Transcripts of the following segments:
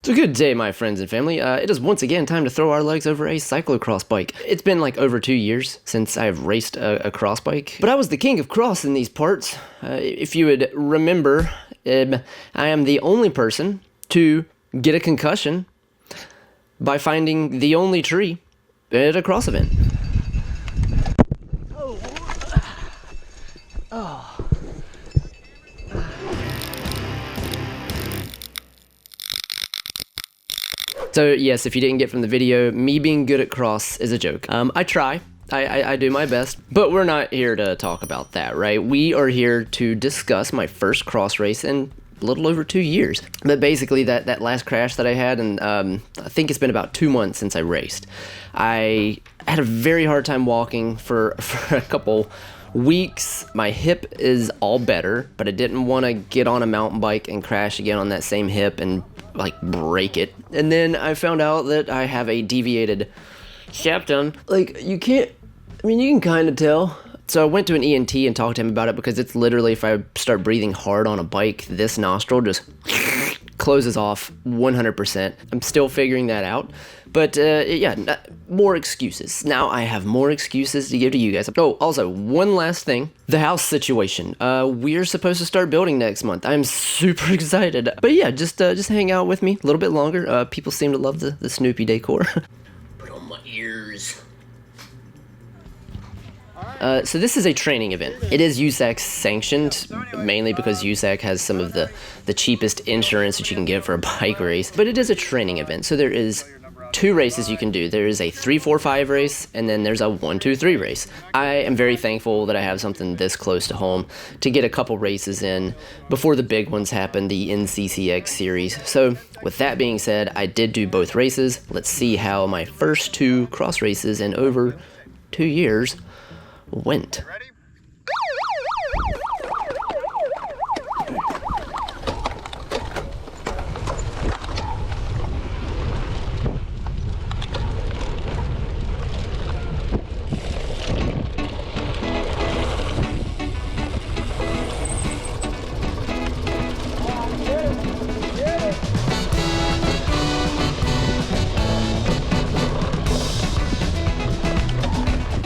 So good day, my friends and family. It is once again time to throw our legs over a cyclocross bike. It's been like over 2 years since I've raced a cross bike, but I was the king of cross in these parts. If you would remember, I am the only person to get a concussion by finding the only tree at a cross event. So yes, if you didn't get from the video, me being good at cross is a joke. I try. I do my best, but we're not here to talk about that, right? We are here to discuss my first cross race in a little over 2 years. But basically that last crash that I had, and I think it's been about 2 months since I raced. I had a very hard time walking for a couple weeks. My hip is all better, but I didn't want to get on a mountain bike and crash again on that same hip and like break it. And then I found out that I have a deviated septum. Like, you can kind of tell. So I went to an ENT and talked to him about it, because it's literally, if I start breathing hard on a bike, this nostril just closes off 100%. I'm still figuring that out. But yeah, more excuses. Now I have more excuses to give to you guys. Oh, also, one last thing. The house situation. We're supposed to start building next month. I'm super excited. But yeah, just hang out with me a little bit longer. People seem to love the Snoopy decor. Put on my ears. So this is a training event. It is QCCX sanctioned, mainly because QCCX has some of the cheapest insurance that you can get for a bike race. But it is a training event, so there is 2 races you can do. There is a 3-4-5 race, and then there's a 1-2-3 race. I am very thankful that I have something this close to home to get a couple races in before the big ones happen, the NCCX series. So with that being said, I did do both races. Let's see how my first 2 cross races in over 2 years went. Ready?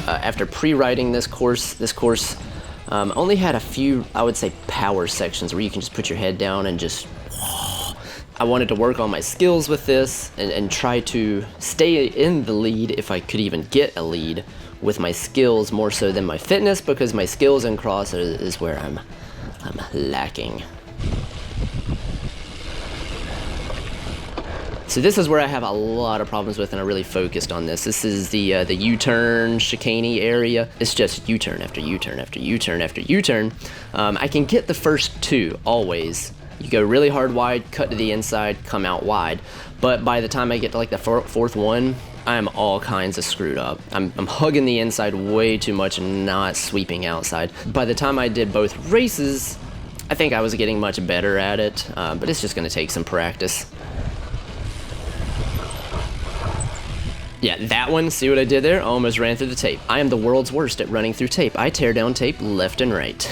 After pre-riding this course only had a few, I would say, power sections where you can just put your head down and just... I wanted to work on my skills with this and try to stay in the lead, if I could even get a lead, with my skills more so than my fitness, because my skills in cross is where I'm lacking. So this is where I have a lot of problems with, and I really focused on this. This is the U-turn chicane area. It's just U-turn after U-turn after U-turn after U-turn. I can get the first 2 always. You go really hard wide, cut to the inside, come out wide. But by the time I get to like the 4th one, I'm all kinds of screwed up. I'm hugging the inside way too much and not sweeping outside. By the time I did both races, I think I was getting much better at it, but it's just gonna take some practice. Yeah, that one, see what I did there? Almost ran through the tape. I am the world's worst at running through tape. I tear down tape left and right.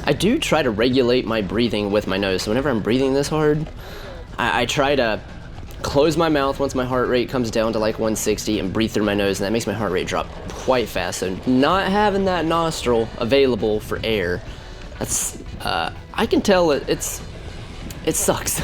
I do try to regulate my breathing with my nose. So whenever I'm breathing this hard, I try to close my mouth once my heart rate comes down to like 160 and breathe through my nose, and that makes my heart rate drop quite fast. So not having that nostril available for air, that's I can tell it sucks.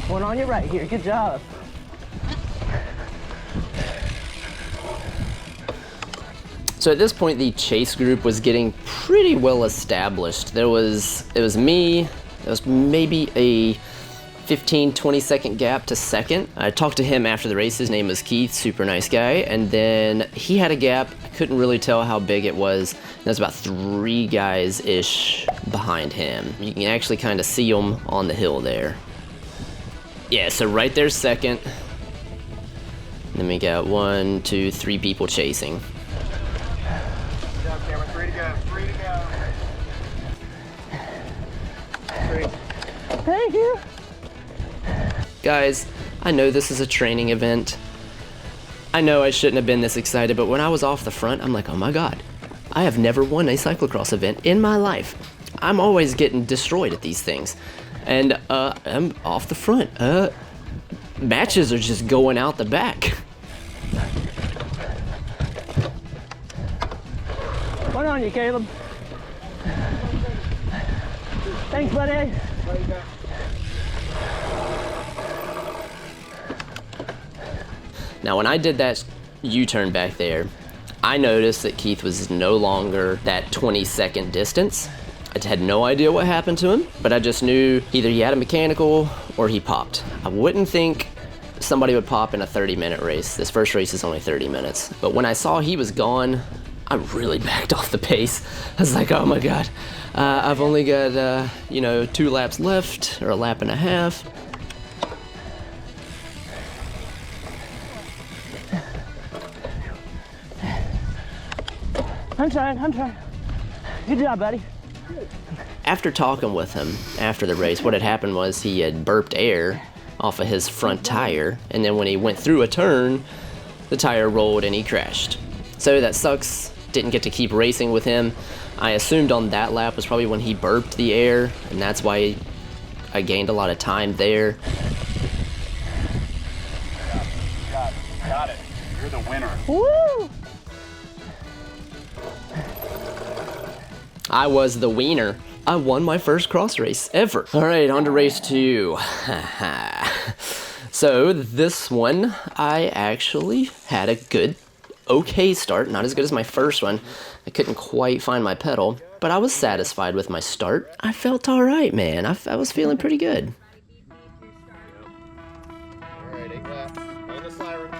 One on your right here, good job. So at this point, the chase group was getting pretty well established. It was me, there was maybe a 15-20 second gap to second. I talked to him after the race. His name was Keith, super nice guy. And then he had a gap. I couldn't really tell how big it was. There's about 3 guys-ish behind him. You can actually kind of see them on the hill there. Yeah, so right there's second. Then we got 1, 2, 3 people chasing. Okay, we're 3 to go. 3 to go. 3. Thank you. Guys, I know this is a training event. I know I shouldn't have been this excited, but when I was off the front, I'm like, oh my god, I have never won a cyclocross event in my life. I'm always getting destroyed at these things. And I'm off the front. Matches are just going out the back. One on you, Caleb. Thanks, buddy. Now, when I did that U-turn back there, I noticed that Keith was no longer that 20-second distance. I had no idea what happened to him, but I just knew either he had a mechanical or he popped. I wouldn't think somebody would pop in a 30-minute race. This first race is only 30 minutes. But when I saw he was gone, I really backed off the pace. I was like, oh my god, I've only got, 2 laps left, or a lap and a half. I'm trying. Good job, buddy. After talking with him after the race, what had happened was he had burped air off of his front tire, and then when he went through a turn, the tire rolled and he crashed. So that sucks. Didn't get to keep racing with him. I assumed on that lap was probably when he burped the air, and that's why I gained a lot of time there. Got it. You're the winner. Woo! I was the wiener. I won my first cross race ever. All right, on to race 2. So this one, I actually had a good, okay start. Not as good as my first one. I couldn't quite find my pedal, but I was satisfied with my start. I felt all right, man. I was feeling pretty good. All right, 8 laps. On the siren.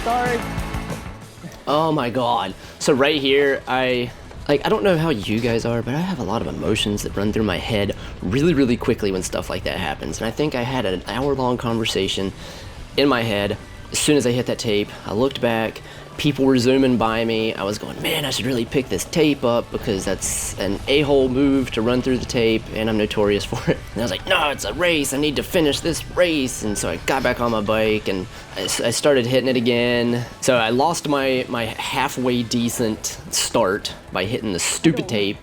Sorry. Oh my god. So right here, I don't know how you guys are, but I have a lot of emotions that run through my head really, really quickly when stuff like that happens. And I think I had an hour-long conversation in my head. As soon as I hit that tape, I looked back, people were zooming by me. I was going, man, I should really pick this tape up because that's an a-hole move to run through the tape, and I'm notorious for it. And I was like, no, it's a race. I need to finish this race. And so I got back on my bike, and I started hitting it again. So I lost my halfway decent start by hitting the stupid tape.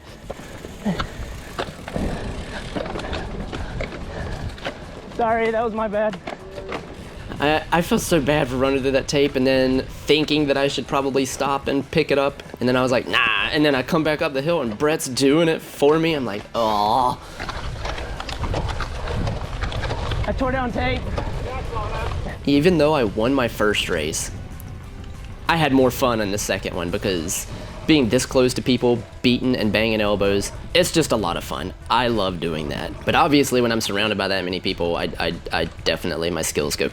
Sorry, that was my bad. I felt so bad for running through that tape and then thinking that I should probably stop and pick it up. And then I was like, nah. And then I come back up the hill and Brett's doing it for me. I'm like, oh. I tore down tape. Even though I won my first race, I had more fun in the second one because being this close to people, beating and banging elbows, it's just a lot of fun. I love doing that. But obviously when I'm surrounded by that many people, I definitely, my skills go.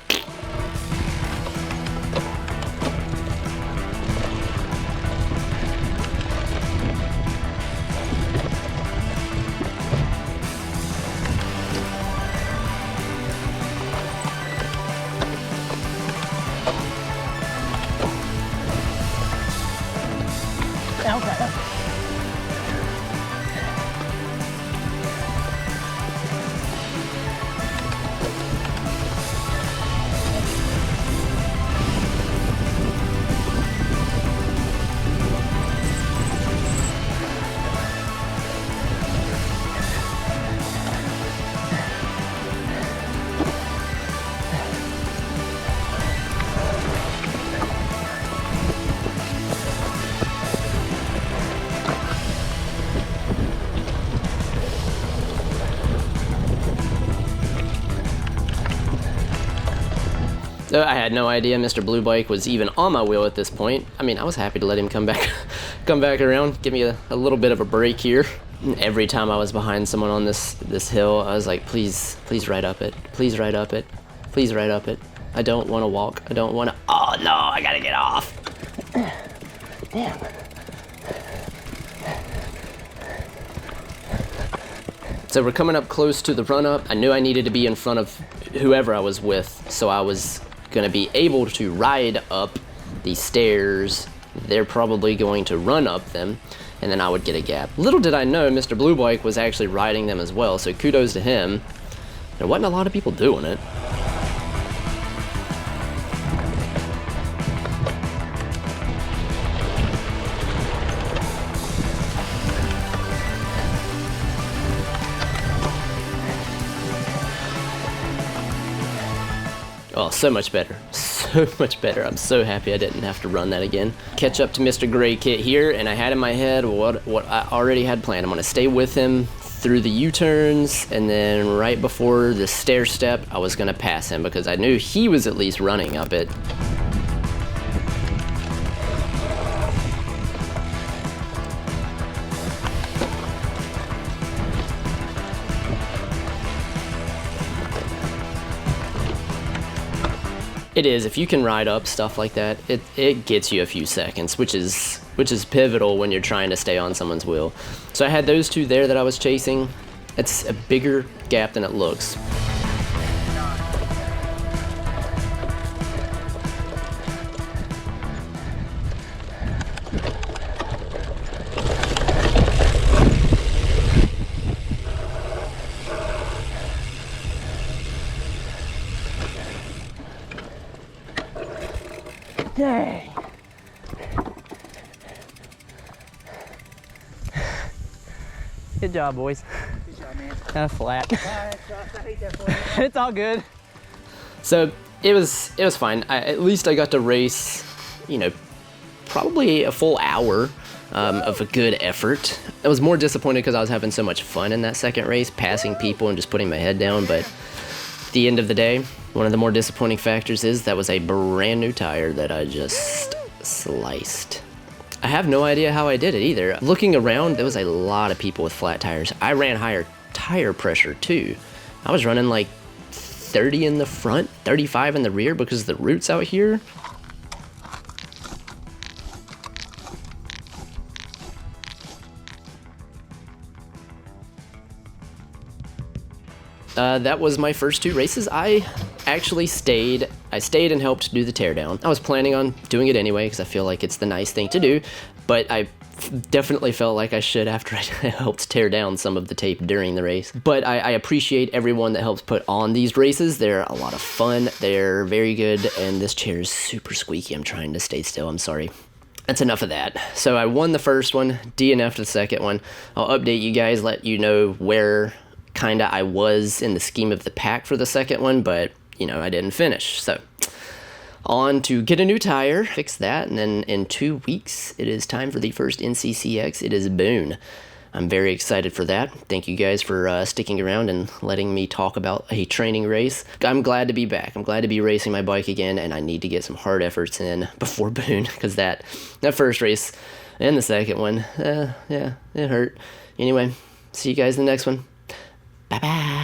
Okay. So I had no idea Mr. Blue Bike was even on my wheel at this point. I mean, I was happy to let him come back around, give me a little bit of a break here. And every time I was behind someone on this hill, I was like, please ride up it. Please ride up it. Please ride up it. I don't want to walk. I don't want to. Oh no, I gotta get off. Damn. So we're coming up close to the run up. I knew I needed to be in front of whoever I was with, so I was gonna be able to ride up these stairs. They're probably going to run up them, and then I would get a gap. Little did I know Mr. Blue Bike was actually riding them as well, so kudos to him. There wasn't a lot of people doing it. Oh, so much better. So much better. I'm so happy I didn't have to run that again. Catch up to Mr. Gray Kit here, and I had in my head what I already had planned. I'm gonna stay with him through the U-turns, and then right before the stair step, I was gonna pass him because I knew he was at least running up it. It is, if you can ride up stuff like that, it gets you a few seconds, which is pivotal when you're trying to stay on someone's wheel. So I had those two there that I was chasing. It's a bigger gap than it looks. Dang. Good job, boys. Good job, man. Flat. I hate that for you. It's all good. So it was fine. At least I got to race, you know, probably a full hour of a good effort. I was more disappointed because I was having so much fun in that second race, passing people and just putting my head down, but at the end of the day, one of the more disappointing factors is that was a brand new tire that I just sliced. I have no idea how I did it either. Looking around, there was a lot of people with flat tires. I ran higher tire pressure too. I was running like 30 in the front, 35 in the rear because of the roots out here. That was my first two races. I actually stayed and helped do the teardown. I was planning on doing it anyway because I feel like it's the nice thing to do, but I definitely felt like I should after I helped tear down some of the tape during the race. But I appreciate everyone that helps put on these races. They're a lot of fun. They're very good, and this chair is super squeaky. I'm trying to stay still. I'm sorry. That's enough of that. So I won the first one, DNF'd the second one. I'll update you guys, let you know where kinda I was in the scheme of the pack for the second one, but you know, I didn't finish. So on to get a new tire, fix that, and then in 2 weeks it is time for the first NCCX. It is Boone. I'm very excited for that. Thank you guys for sticking around and letting me talk about a training race. I'm glad to be back. I'm glad to be racing my bike again, and I need to get some hard efforts in before Boone, because that first race and the second one, yeah, it hurt. Anyway, see you guys in the next one. Bye-bye.